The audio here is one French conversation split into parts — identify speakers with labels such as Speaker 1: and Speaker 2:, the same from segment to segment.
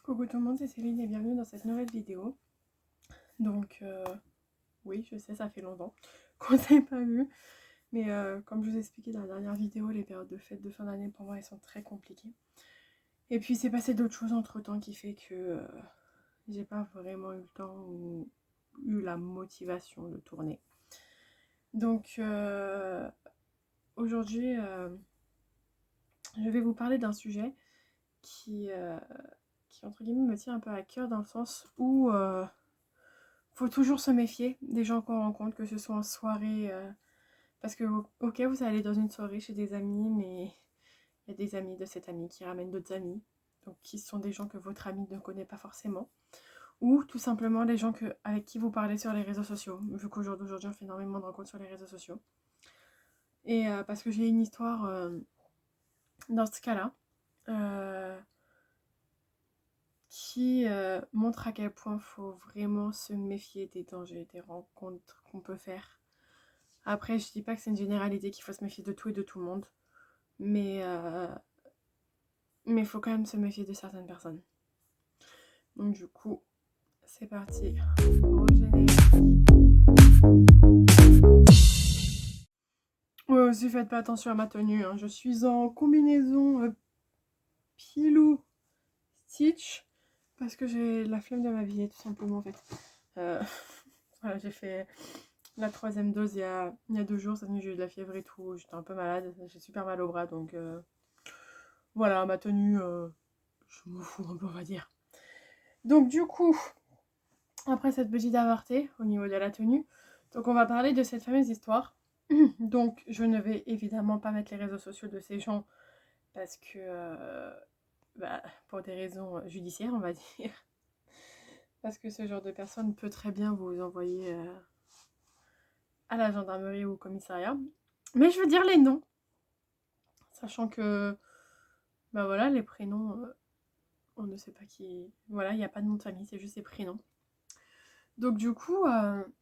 Speaker 1: Coucou tout le monde, c'est Céline et bienvenue dans cette nouvelle vidéo. Donc, oui, je sais, ça fait longtemps qu'on s'est pas vu. Mais comme je vous ai expliqué dans la dernière vidéo, les périodes de fête de fin d'année pour moi, elles sont très compliquées. Et puis, c'est passé d'autres choses entre-temps qui fait que j'ai pas vraiment eu le temps ou eu la motivation de tourner. Donc, aujourd'hui, je vais vous parler d'un sujet qui, entre guillemets, me tient un peu à cœur dans le sens où faut toujours se méfier des gens qu'on rencontre, que ce soit en soirée. Parce que, ok, vous allez dans une soirée chez des amis, mais il y a des amis de cet ami qui ramènent d'autres amis. Donc, qui sont des gens que votre ami ne connaît pas forcément. Ou tout simplement des gens avec qui vous parlez sur les réseaux sociaux. Vu qu'aujourd'hui, on fait énormément de rencontres sur les réseaux sociaux. Et parce que j'ai une histoire dans ce cas-là. Qui montre à quel point il faut vraiment se méfier des dangers, des rencontres qu'on peut faire. Après, je dis pas que c'est une généralité qu'il faut se méfier de tout et de tout le monde, mais il faut quand même se méfier de certaines personnes. Donc du coup, c'est parti pour le générique. Ouais, aussi faites pas attention à ma tenue, hein. Je suis en combinaison pilou stitch parce que j'ai la flemme de m'habiller tout simplement en fait. Voilà, j'ai fait la 3e dose il y a 2 jours, cette nuit j'ai eu de la fièvre et tout, j'étais un peu malade, j'ai super mal au bras donc voilà, ma tenue, je me fous un peu, on va dire. Donc du coup, après cette petite aparté au niveau de la tenue, donc on va parler de cette fameuse histoire. Donc je ne vais évidemment pas mettre les réseaux sociaux de ces gens parce que, pour des raisons judiciaires on va dire, parce que ce genre de personne peut très bien vous envoyer à la gendarmerie ou au commissariat. Mais je veux dire les noms, sachant que, voilà, les prénoms, on ne sait pas qui... Voilà, il n'y a pas de nom de famille, c'est juste les prénoms. Donc du coup,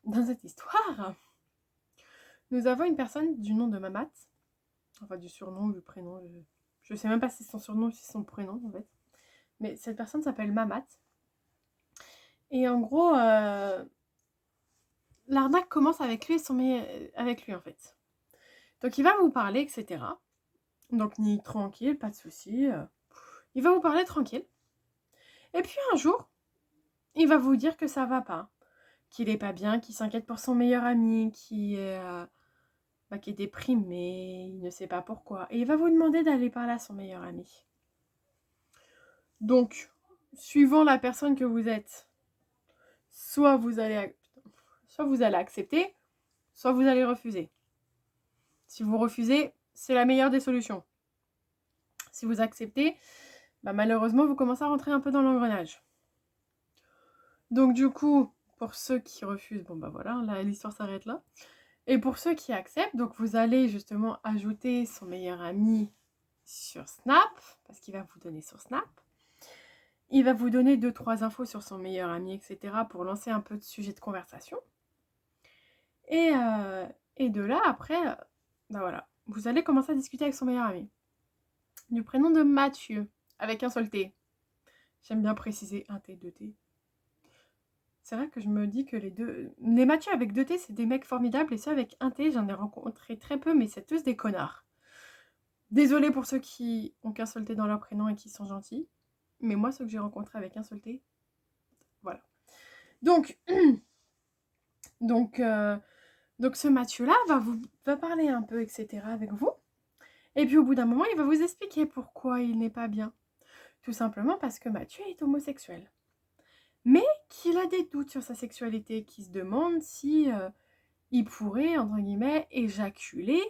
Speaker 1: dans cette histoire, nous avons une personne du nom de Mamat, enfin du surnom ou du prénom, je sais même pas si c'est son surnom ou si c'est son prénom en fait. Mais cette personne s'appelle Mamat. Et en gros, l'arnaque commence avec lui avec lui en fait. Donc il va vous parler, etc. Donc ni tranquille, pas de souci. Il va vous parler tranquille. Et puis un jour, il va vous dire que ça va pas, qu'il est pas bien, qu'il s'inquiète pour son meilleur ami, qui est déprimé, il ne sait pas pourquoi. Et il va vous demander d'aller parler à son meilleur ami. Donc, suivant la personne que vous êtes, soit vous allez accepter, soit vous allez refuser. Si vous refusez, c'est la meilleure des solutions. Si vous acceptez, malheureusement, vous commencez à rentrer un peu dans l'engrenage. Donc du coup, pour ceux qui refusent, voilà, là, l'histoire s'arrête là. Et pour ceux qui acceptent, donc vous allez justement ajouter son meilleur ami sur Snap, parce qu'il va vous donner sur Snap. Il va vous donner 2-3 infos sur son meilleur ami, etc. pour lancer un peu de sujet de conversation. Et de là, après, voilà, vous allez commencer à discuter avec son meilleur ami. Du prénom de Mathieu, avec un seul T. J'aime bien préciser un T, 2 T. C'est vrai que je me dis que les Mathieu avec 2 T, c'est des mecs formidables, et ceux avec un T, j'en ai rencontré très peu, mais c'est tous des connards. Désolée pour ceux qui ont qu'un seul T dans leur prénom et qui sont gentils, mais moi, ceux que j'ai rencontrés avec un seul T, voilà. Donc ce Mathieu-là va parler un peu, etc. avec vous. Et puis au bout d'un moment, il va vous expliquer pourquoi il n'est pas bien. Tout simplement parce que Mathieu est homosexuel. Mais qu'il a des doutes sur sa sexualité, qu'il se demande si il pourrait, entre guillemets, éjaculer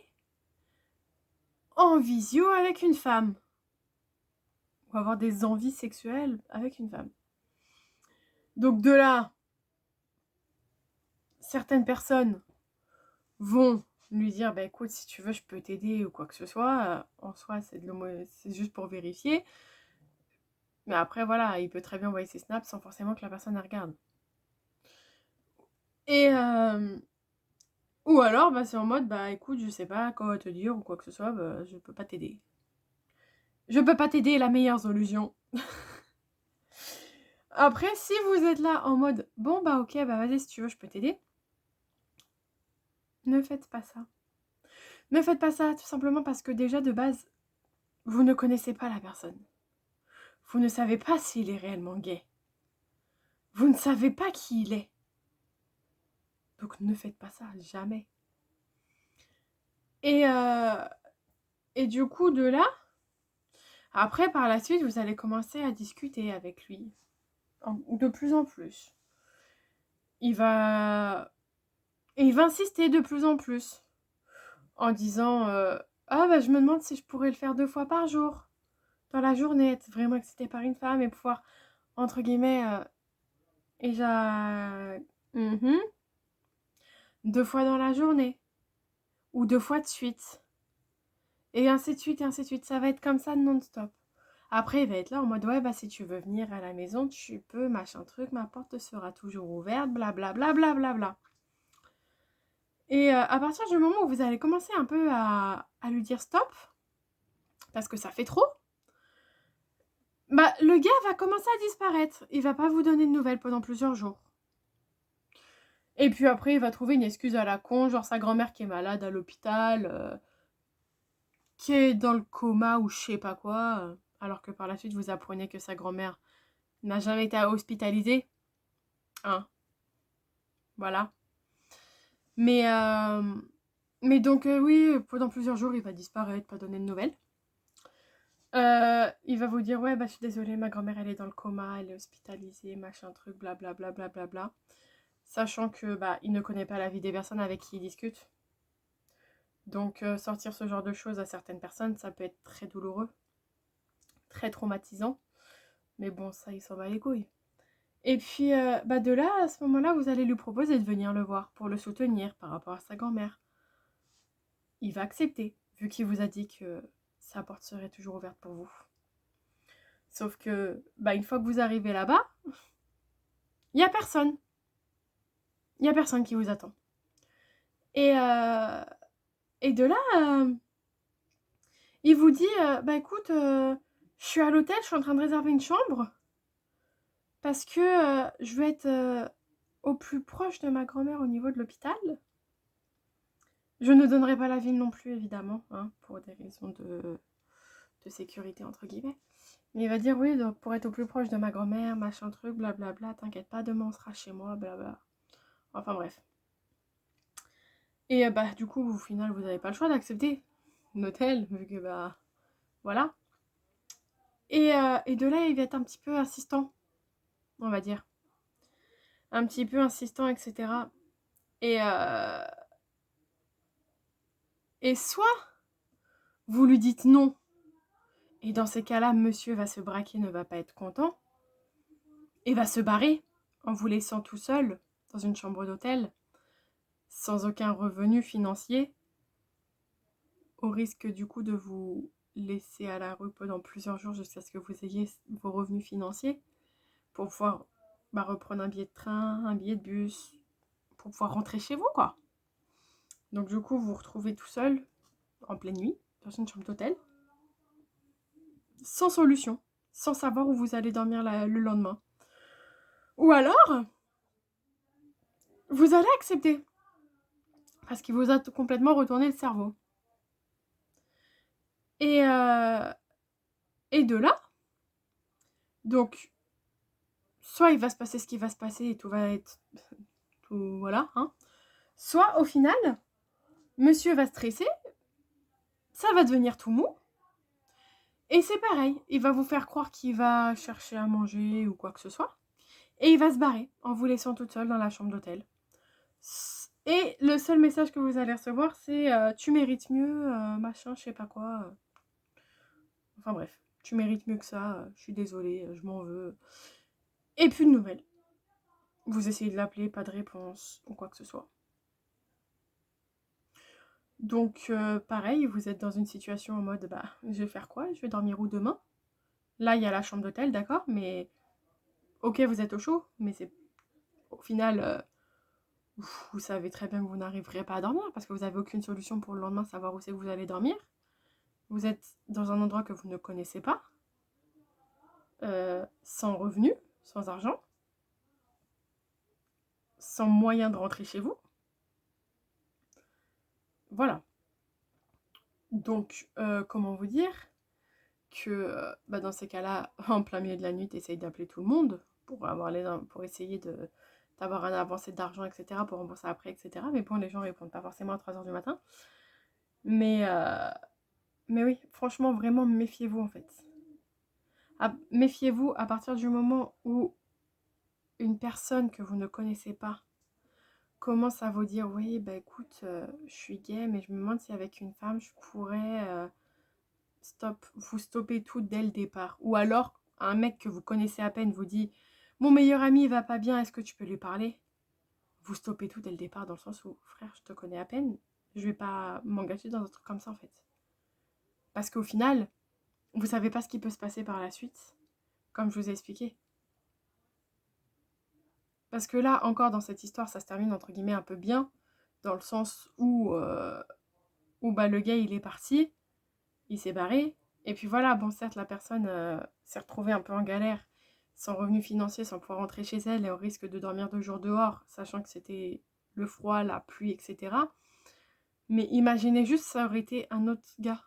Speaker 1: en visio avec une femme. Ou avoir des envies sexuelles avec une femme. Donc de là, certaines personnes vont lui dire écoute, si tu veux je peux t'aider ou quoi que ce soit, en soi c'est juste pour vérifier, mais après voilà, il peut très bien envoyer ses snaps sans forcément que la personne la regarde. Et ou alors c'est en mode écoute, je sais pas quoi te dire ou quoi que ce soit, je peux pas t'aider. Je peux pas t'aider, la meilleure solution. Après, si vous êtes là en mode bon bah ok, bah vas-y si tu veux, je peux t'aider. Ne faites pas ça. Ne faites pas ça tout simplement parce que déjà de base, vous ne connaissez pas la personne. Vous ne savez pas s'il est réellement gay. Vous ne savez pas qui il est. Donc ne faites pas ça, jamais. Et du coup, de là, après, par la suite, vous allez commencer à discuter avec lui. De plus en plus. Il va insister de plus en plus. En disant ah bah je me demande si je pourrais le faire 2 fois par jour. Dans la journée, être vraiment excité par une femme et pouvoir, entre guillemets, et 2 fois dans la journée. Ou 2 fois de suite. Et ainsi de suite, et ainsi de suite. Ça va être comme ça non-stop. Après, il va être là en mode ouais, bah si tu veux venir à la maison, tu peux, machin truc, ma porte sera toujours ouverte, blablabla, blablabla. Et à partir du moment où vous allez commencer un peu à lui dire stop, parce que ça fait trop, bah le gars va commencer à disparaître. Il va pas vous donner de nouvelles pendant plusieurs jours. Et puis après, il va trouver une excuse à la con, genre sa grand-mère qui est malade à l'hôpital, qui est dans le coma ou je sais pas quoi, alors que par la suite, vous apprenez que sa grand-mère n'a jamais été hospitalisée. Hein. Voilà. Mais donc oui, pendant plusieurs jours, il va disparaître, pas donner de nouvelles. Il va vous dire ouais bah je suis désolée, ma grand-mère elle est dans le coma, elle est hospitalisée, machin truc, blablabla, blablabla. Sachant que bah il ne connaît pas la vie des personnes avec qui il discute. Donc sortir ce genre de choses à certaines personnes, ça peut être très douloureux, très traumatisant. Mais bon, ça il s'en bat les couilles. Et puis bah de là, à ce moment-là, vous allez lui proposer de venir le voir pour le soutenir par rapport à sa grand-mère. Il va accepter, vu qu'il vous a dit que sa porte serait toujours ouverte pour vous. Sauf que, bah, une fois que vous arrivez là-bas, il n'y a personne. Il n'y a personne qui vous attend. Et de là, il vous dit, bah écoute, je suis à l'hôtel, je suis en train de réserver une chambre. Parce que je veux être au plus proche de ma grand-mère au niveau de l'hôpital. Je ne donnerai pas la ville non plus, évidemment, hein, pour des raisons de sécurité, entre guillemets. Mais il va dire, oui, donc pour être au plus proche de ma grand-mère, machin truc, blablabla, t'inquiète pas, demain on sera chez moi, blabla. Enfin bref. Et bah du coup, au final, vous n'avez pas le choix d'accepter l'hôtel, vu que bah voilà. Et de là, il va être un petit peu insistant, on va dire. Un petit peu insistant, etc. Et soit vous lui dites non, et dans ces cas-là, monsieur va se braquer, ne va pas être content, et va se barrer en vous laissant tout seul dans une chambre d'hôtel, sans aucun revenu financier, au risque du coup de vous laisser à la rue pendant plusieurs jours jusqu'à ce que vous ayez vos revenus financiers pour pouvoir reprendre un billet de train, un billet de bus, pour pouvoir rentrer chez vous, quoi. Donc du coup, vous vous retrouvez tout seul, en pleine nuit, dans une chambre d'hôtel, sans solution, sans savoir où vous allez dormir le lendemain. Ou alors, vous allez accepter, parce qu'il vous a complètement retourné le cerveau. Et de là, donc, soit il va se passer ce qui va se passer et tout va être... tout voilà, hein. Soit, au final, monsieur va stresser, ça va devenir tout mou, et c'est pareil, il va vous faire croire qu'il va chercher à manger ou quoi que ce soit, et il va se barrer en vous laissant toute seule dans la chambre d'hôtel. Et le seul message que vous allez recevoir, c'est tu mérites mieux, machin, je sais pas quoi. Enfin bref, tu mérites mieux que ça, je suis désolée, je m'en veux. Et plus de nouvelles. Vous essayez de l'appeler, pas de réponse, ou quoi que ce soit. Donc pareil, vous êtes dans une situation en mode, bah, je vais faire quoi? Je vais dormir où demain? Là, il y a la chambre d'hôtel, d'accord, mais ok, vous êtes au chaud, mais c'est au final, vous savez très bien que vous n'arriverez pas à dormir parce que vous n'avez aucune solution pour le lendemain, savoir où c'est que vous allez dormir. Vous êtes dans un endroit que vous ne connaissez pas, sans revenu, sans argent, sans moyen de rentrer chez vous. Voilà. Donc, comment vous dire que dans ces cas-là, en plein milieu de la nuit, tu essayes d'appeler tout le monde pour essayer d'avoir un avancé d'argent, etc., pour rembourser après, etc. Mais bon, les gens répondent pas forcément à 3h du matin. Mais oui, franchement, vraiment, méfiez-vous en fait. Méfiez-vous à partir du moment où une personne que vous ne connaissez pas commence à vous dire oui, bah écoute, je suis gay, mais je me demande si avec une femme je pourrais vous stopper tout dès le départ. Ou alors un mec que vous connaissez à peine vous dit mon meilleur ami il va pas bien, est-ce que tu peux lui parler? Vous stoppez tout dès le départ dans le sens où frère, je te connais à peine, je vais pas m'engager dans un truc comme ça en fait. Parce qu'au final, vous savez pas ce qui peut se passer par la suite, comme je vous ai expliqué. Parce que là, encore dans cette histoire, ça se termine entre guillemets un peu bien, dans le sens où le gars il est parti, il s'est barré, et puis voilà, bon certes la personne s'est retrouvée un peu en galère, sans revenu financier, sans pouvoir rentrer chez elle, et au risque de dormir 2 jours dehors, sachant que c'était le froid, la pluie, etc. Mais imaginez juste, ça aurait été un autre gars,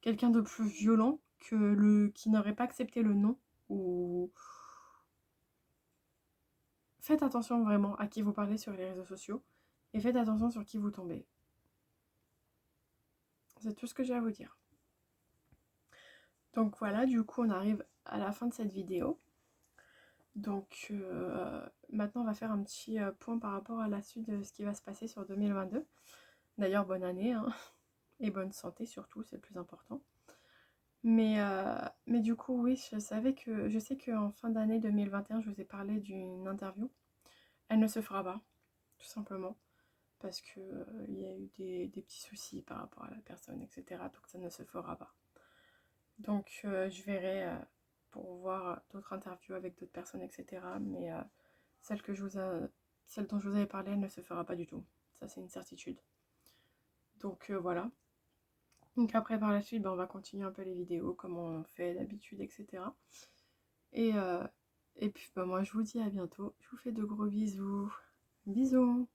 Speaker 1: quelqu'un de plus violent, qui n'aurait pas accepté le non, ou... Faites attention vraiment à qui vous parlez sur les réseaux sociaux, et faites attention sur qui vous tombez. C'est tout ce que j'ai à vous dire. Donc voilà, du coup on arrive à la fin de cette vidéo. Donc maintenant on va faire un petit point par rapport à la suite de ce qui va se passer sur 2022. D'ailleurs bonne année, hein, et bonne santé surtout, c'est le plus important. Mais du coup oui, je sais qu'en fin d'année 2021 je vous ai parlé d'une interview. Elle ne se fera pas, tout simplement. Parce que il y a eu des petits soucis par rapport à la personne, etc. Donc ça ne se fera pas. Donc je verrai pour voir d'autres interviews avec d'autres personnes, etc. Mais celle dont je vous avais parlé, elle ne se fera pas du tout. Ça c'est une certitude. Donc voilà. Donc après par la suite, on va continuer un peu les vidéos comme on fait d'habitude, etc. Et puis moi je vous dis à bientôt. Je vous fais de gros bisous. Bisous.